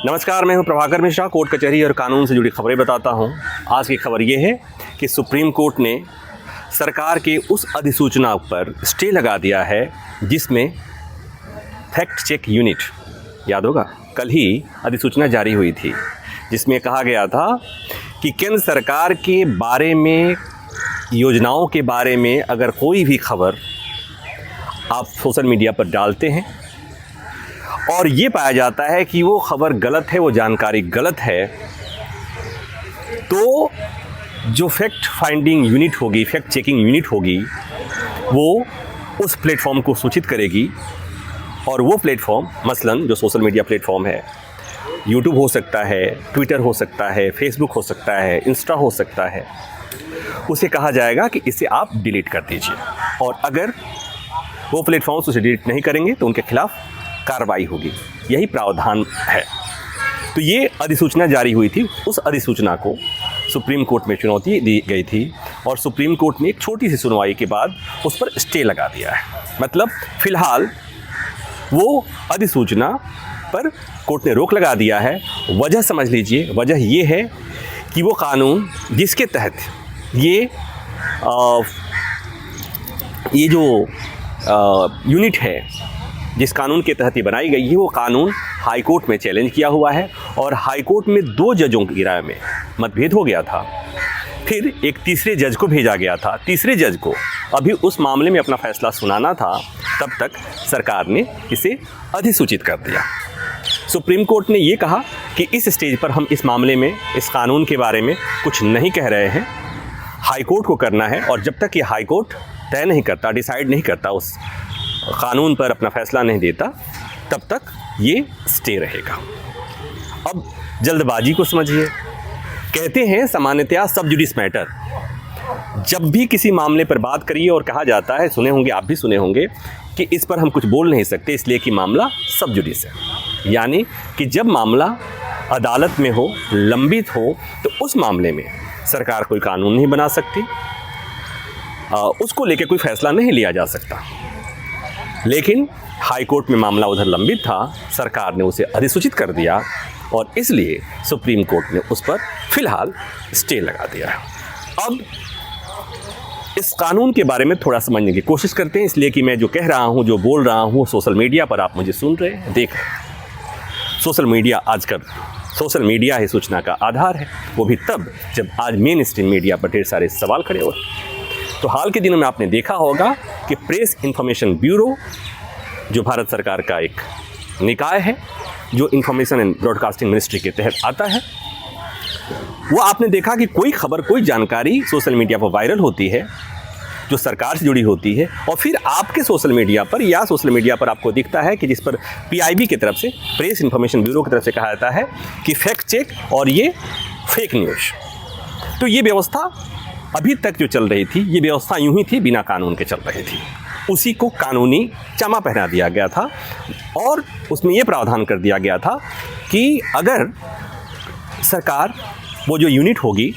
नमस्कार, मैं हूं प्रभाकर मिश्रा। कोर्ट कचहरी और कानून से जुड़ी खबरें बताता हूं। आज की खबर ये है कि सुप्रीम कोर्ट ने सरकार के उस अधिसूचना पर स्टे लगा दिया है जिसमें फैक्ट चेक यूनिट, याद होगा कल ही अधिसूचना जारी हुई थी, जिसमें कहा गया था कि केंद्र सरकार के बारे में, योजनाओं के बारे में अगर कोई भी खबर आप सोशल मीडिया पर डालते हैं और ये पाया जाता है कि वो खबर गलत है, वो जानकारी गलत है, तो जो फैक्ट फाइंडिंग यूनिट होगी, फैक्ट चेकिंग यूनिट होगी, वो उस प्लेटफॉर्म को सूचित करेगी। और वो प्लेटफॉर्म मसलन जो सोशल मीडिया प्लेटफॉर्म है, यूट्यूब हो सकता है, ट्विटर हो सकता है, फेसबुक हो सकता है, इंस्टा हो सकता है, उसे कहा जाएगा कि इसे आप डिलीट कर दीजिए। और अगर वो प्लेटफॉर्म्स उसे डिलीट नहीं करेंगे तो उनके खिलाफ कार्रवाई होगी। यही प्रावधान है। तो ये अधिसूचना जारी हुई थी। उस अधिसूचना को सुप्रीम कोर्ट में चुनौती दी गई थी और सुप्रीम कोर्ट ने एक छोटी सी सुनवाई के बाद उस पर स्टे लगा दिया है। मतलब फ़िलहाल वो अधिसूचना पर कोर्ट ने रोक लगा दिया है। वजह समझ लीजिए, वजह ये है कि वो कानून जिसके तहत ये जो यूनिट है, जिस कानून के तहत ये बनाई गई है, वो कानून हाई कोर्ट में चैलेंज किया हुआ है और हाई कोर्ट में 2 जजों की राय में मतभेद हो गया था। फिर एक तीसरे जज को भेजा गया था। तीसरे जज को अभी उस मामले में अपना फैसला सुनाना था, तब तक सरकार ने इसे अधिसूचित कर दिया। सुप्रीम कोर्ट ने ये कहा कि इस स्टेज पर हम इस मामले में, इस कानून के बारे में कुछ नहीं कह रहे हैं, हाई कोर्ट को करना है। और जब तक ये हाई कोर्ट तय नहीं करता, डिसाइड नहीं करता, उस कानून पर अपना फैसला नहीं देता, तब तक ये स्टे रहेगा। अब जल्दबाजी को समझिए। कहते हैं सामान्यतया सब जुडिस मैटर। जब भी किसी मामले पर बात करिए और कहा जाता है, सुने होंगे, आप भी सुने होंगे, कि इस पर हम कुछ बोल नहीं सकते इसलिए कि मामला सब जुडिस है। यानी कि जब मामला अदालत में हो, लंबित हो, तो उस मामले में सरकार कोई कानून नहीं बना सकती, उसको लेकर कोई फैसला नहीं लिया जा सकता। लेकिन हाई कोर्ट में मामला उधर लंबित था, सरकार ने उसे अधिसूचित कर दिया और इसलिए सुप्रीम कोर्ट ने उस पर फिलहाल स्टे लगा दिया है। अब इस कानून के बारे में थोड़ा समझने की कोशिश करते हैं, इसलिए कि मैं जो कह रहा हूँ, जो बोल रहा हूँ, सोशल मीडिया पर आप मुझे सुन रहे हैं, देख रहे हैं। सोशल मीडिया आजकल, सोशल मीडिया ही सूचना का आधार है, वो भी तब जब आज मेन स्ट्रीम मीडिया पर ढेर सारे सवाल खड़े हो। तो हाल के दिनों में आपने देखा होगा कि प्रेस इन्फॉर्मेशन ब्यूरो, जो भारत सरकार का एक निकाय है, जो इंफॉर्मेशन एंड ब्रॉडकास्टिंग मिनिस्ट्री के तहत आता है, वो आपने देखा कि कोई खबर, कोई जानकारी सोशल मीडिया पर वायरल होती है जो सरकार से जुड़ी होती है, और फिर आपके सोशल मीडिया पर या सोशल मीडिया पर आपको दिखता है कि जिस पर PIB की तरफ से, प्रेस इन्फॉर्मेशन ब्यूरो की तरफ से कहा जाता है कि फैक्ट चेक और ये फेक न्यूज़। तो ये व्यवस्था अभी तक जो चल रही थी, ये व्यवस्था यूं ही थी, बिना कानून के चल रही थी। उसी को कानूनी चमा पहना दिया गया था और उसमें ये प्रावधान कर दिया गया था कि अगर सरकार, वो जो यूनिट होगी,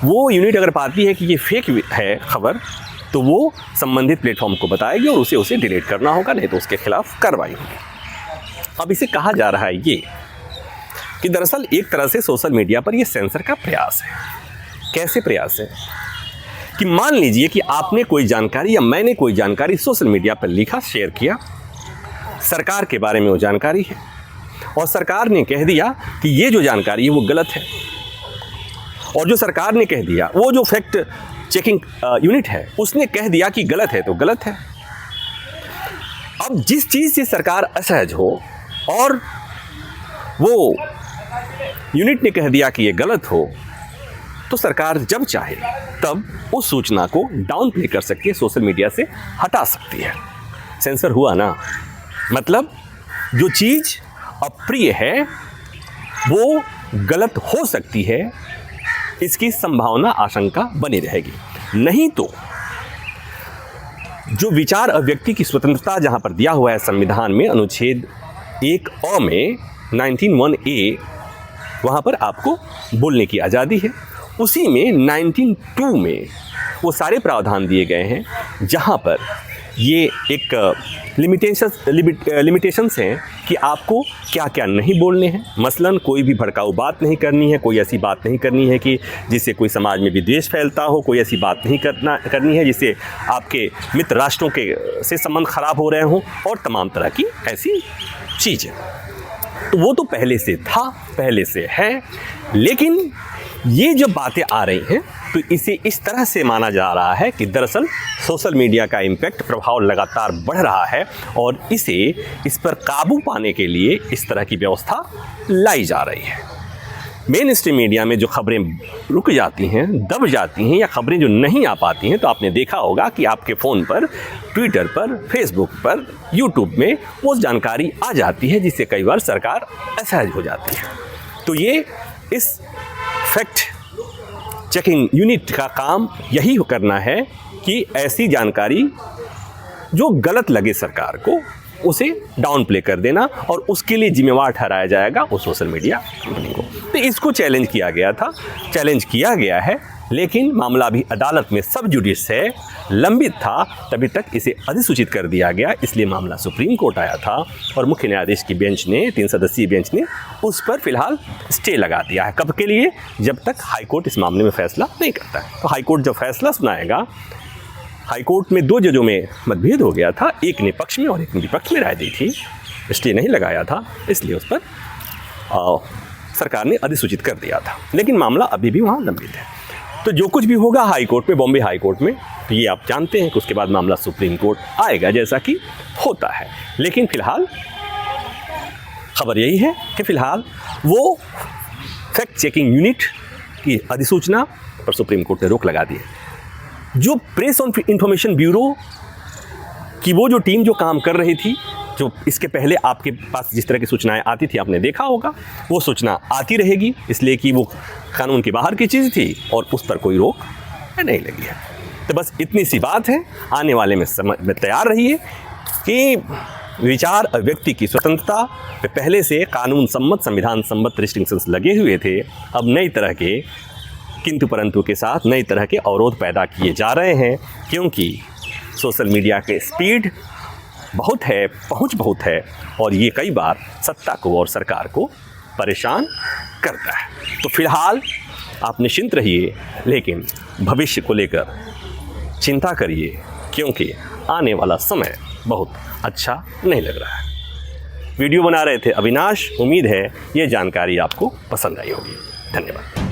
वो यूनिट अगर पाती है कि ये फेक है खबर, तो वो संबंधित प्लेटफॉर्म को बताएगी और उसे डिलीट करना होगा, नहीं तो उसके खिलाफ कार्रवाई होगी। अब इसे कहा जा रहा है ये कि दरअसल एक तरह से सोशल मीडिया पर ये सेंसर का प्रयास है। कैसे प्रयास है कि मान लीजिए कि आपने कोई जानकारी या मैंने कोई जानकारी सोशल मीडिया पर लिखा, शेयर किया, सरकार के बारे में वो जानकारी है, और सरकार ने कह दिया कि ये जो जानकारी है वो गलत है, और जो सरकार ने कह दिया, वो जो फैक्ट चेकिंग यूनिट है, उसने कह दिया कि गलत है, तो गलत है। अब जिस चीज़ से सरकार असहज हो और वो यूनिट ने कह दिया कि ये गलत हो, तो सरकार जब चाहे तब उस सूचना को डाउन प्ले कर सकती है, सोशल मीडिया से हटा सकती है। सेंसर हुआ ना, मतलब जो चीज़ अप्रिय है वो गलत हो सकती है, इसकी संभावना, आशंका बनी रहेगी। नहीं तो जो विचार अभिव्यक्ति की स्वतंत्रता जहां पर दिया हुआ है संविधान में, अनुच्छेद 1A में 19(1)A, वहां पर आपको बोलने की आज़ादी है। उसी में 19(2) में वो सारे प्रावधान दिए गए हैं जहां पर ये एक लिमिटेशंस हैं कि आपको क्या क्या नहीं बोलने हैं। मसलन कोई भी भड़काऊ बात नहीं करनी है, कोई ऐसी बात नहीं करनी है कि जिससे कोई समाज में विद्वेष फैलता हो, कोई ऐसी बात नहीं करनी है जिससे आपके मित्र राष्ट्रों के से संबंध खराब हो रहे हों, और तमाम तरह की ऐसी चीज़ें। तो वो तो पहले से था, पहले से है, लेकिन ये जब बातें आ रही हैं तो इसे इस तरह से माना जा रहा है कि दरअसल सोशल मीडिया का इम्पैक्ट, प्रभाव लगातार बढ़ रहा है और इस पर काबू पाने के लिए इस तरह की व्यवस्था लाई जा रही है। मेन स्ट्रीम मीडिया में जो खबरें रुक जाती हैं, दब जाती हैं, या खबरें जो नहीं आ पाती हैं, तो आपने देखा होगा कि आपके फ़ोन पर, ट्विटर पर, फेसबुक पर, यूट्यूब में वो जानकारी आ जाती है जिससे कई बार सरकार असहज हो जाती है। तो ये इस फैक्ट चेकिंग यूनिट का काम यही करना है कि ऐसी जानकारी जो गलत लगे सरकार को, उसे डाउन प्ले कर देना, और उसके लिए जिम्मेवार ठहराया जाएगा उस सोशल मीडिया कंपनी को। तो इसको चैलेंज किया गया है, लेकिन मामला भी अदालत में सब जुडिस है, लंबित था, तभी तक इसे अधिसूचित कर दिया गया। इसलिए मामला सुप्रीम कोर्ट आया था और मुख्य न्यायाधीश की बेंच ने, 3 सदस्यीय बेंच ने उस पर फिलहाल स्टे लगा दिया है। कब के लिए? जब तक हाईकोर्ट इस मामले में फैसला नहीं करता है। तो हाईकोर्ट जब फैसला सुनाएगा, हाईकोर्ट में 2 जजों में मतभेद हो गया था, एक ने पक्ष में और एक ने विपक्ष में राय दी थी, स्टे नहीं लगाया था, इसलिए उस पर सरकार ने अधिसूचित कर दिया था। लेकिन मामला अभी भी वहाँ लंबित है। तो जो कुछ भी होगा हाई कोर्ट में, बॉम्बे हाई कोर्ट में, तो ये आप जानते हैं कि उसके बाद मामला सुप्रीम कोर्ट आएगा, जैसा कि होता है। लेकिन फिलहाल खबर यही है कि फिलहाल वो फैक्ट चेकिंग यूनिट की अधिसूचना पर सुप्रीम कोर्ट ने रोक लगा दी है। जो प्रेस और इंफॉर्मेशन ब्यूरो की वो जो टीम जो काम कर रही थी, जो इसके पहले आपके पास जिस तरह की सूचनाएं आती थी, आपने देखा होगा, वो सूचना आती रहेगी, इसलिए कि वो कानून के बाहर की चीज़ थी और उस पर कोई रोक नहीं लगी है। तो बस इतनी सी बात है। आने वाले में तैयार रहिए कि विचार और व्यक्ति की स्वतंत्रता पे पहले से कानून सम्मत, संविधान सम्मत रिस्ट्रिक्शंस लगे हुए थे। अब नई तरह के किंतु परंतु के साथ नई तरह के अवरोध पैदा किए जा रहे हैं, क्योंकि सोशल मीडिया के स्पीड बहुत है, पहुंच बहुत है, और ये कई बार सत्ता को और सरकार को परेशान करता है। तो फिलहाल आप निश्चिंत रहिए, लेकिन भविष्य को लेकर चिंता करिए, क्योंकि आने वाला समय बहुत अच्छा नहीं लग रहा है। वीडियो बना रहे थे अविनाश। उम्मीद है ये जानकारी आपको पसंद आई होगी। धन्यवाद।